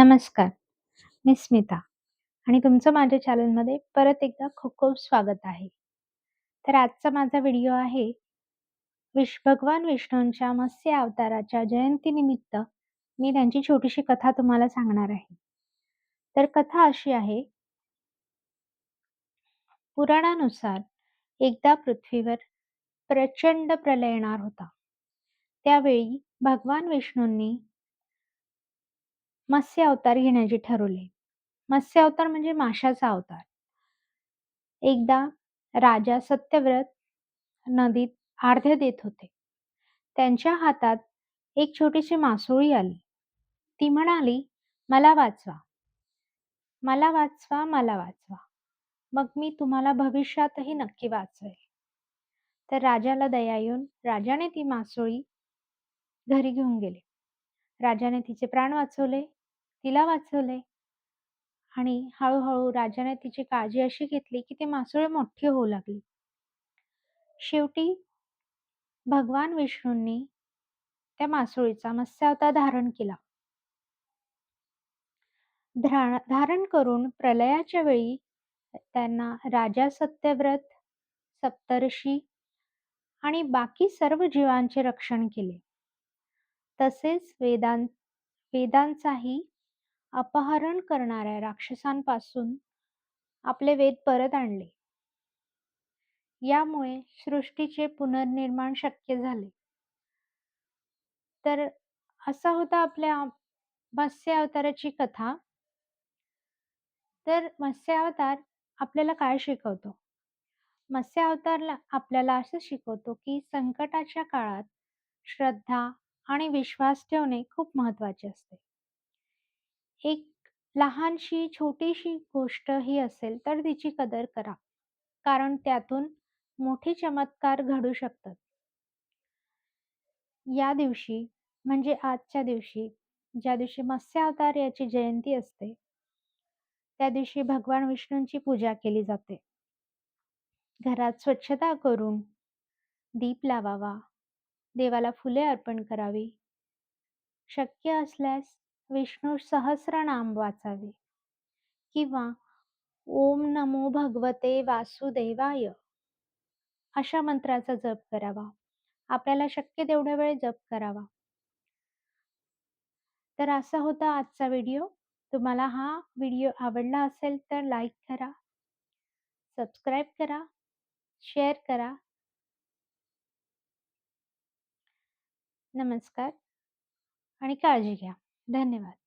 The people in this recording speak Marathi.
नमस्कार, मी स्मिता आणि तुमचं माझ्या चॅनलमध्ये परत एकदा खूप खूप स्वागत आहे. तर आजचा माझा व्हिडिओ आहे भगवान विष्णूंच्या मत्स्य अवताराच्या जयंतीनिमित्त मी त्यांची छोटीशी कथा तुम्हाला सांगणार आहे. तर कथा अशी आहे, पुराणानुसार एकदा पृथ्वीवर प्रचंड प्रलय येणार होता. त्यावेळी भगवान विष्णूंनी मत्स्य अवतार घेण्याचे ठरवले. मत्स्य अवतार म्हणजे माशाचा अवतार. एकदा राजा सत्यव्रत नदीत आर्घ्य देत होते. त्यांच्या हातात एक छोटीशी मासोळी आली. ती म्हणाली, "मला वाचवा, मला वाचवा, मला वाचवा. मग मी तुम्हाला भविष्यातही नक्की वाचवेल." तर राजाला दया येऊन राजाने ती मासोळी घरी घेऊन गेले. राजाने तिचे प्राण वाचवले, तिला वाचवले आणि हळूहळू राजाने तिची काळजी अशी घेतली की ती मासोळी मोठी होऊ लागली. शेवटी भगवान विष्णूंनी त्या मासोळीचा मत्स्यावतार धारण केला. धारण करून प्रलयाच्या वेळी त्यांना राजा सत्यव्रत, सप्तर्षी आणि बाकी सर्व जीवांचे रक्षण केले. तसेच वेदांचाही अपहरण करणाऱ्या राक्षसांपासून आपले वेद परत आणले. यामुळे सृष्टीचे पुनर्निर्माण शक्य झाले. तर असा होता आपल्या मत्स्य अवताराची कथा. तर मत्स्य अवतार आपल्याला काय शिकवतो? मत्स्य अवतारला आपल्याला असं शिकवतो की संकटाच्या काळात श्रद्धा आणि विश्वास ठेवणे खूप महत्वाचे असते. एक लहानशी छोटीशी गोष्ट ही असेल तर तिची कदर करा, कारण त्यातून मोठे चमत्कार घडू शकतात. या दिवशी म्हणजे आजच्या दिवशी, ज्या दिवशी मत्स्य अवतार याची जयंती असते, त्या दिवशी भगवान विष्णूंची पूजा केली जाते. घरात स्वच्छता करून दीप लावावा, देवाला फुले अर्पण करावी, शक्य असल्यास विष्णू सहस्रनाम वाचावे किंवा ओम नमो भगवते वासुदेवाय अशा मंत्राचा जप करावा. आपल्याला शक्य तेवढ्या वेळ जप करावा. तर असा होता आजचा व्हिडिओ. तुम्हाला हा व्हिडिओ आवडला असेल तर लाईक करा, सबस्क्राईब करा, शेअर करा. नमस्कार आणि काळजी घ्या. धन्यवाद.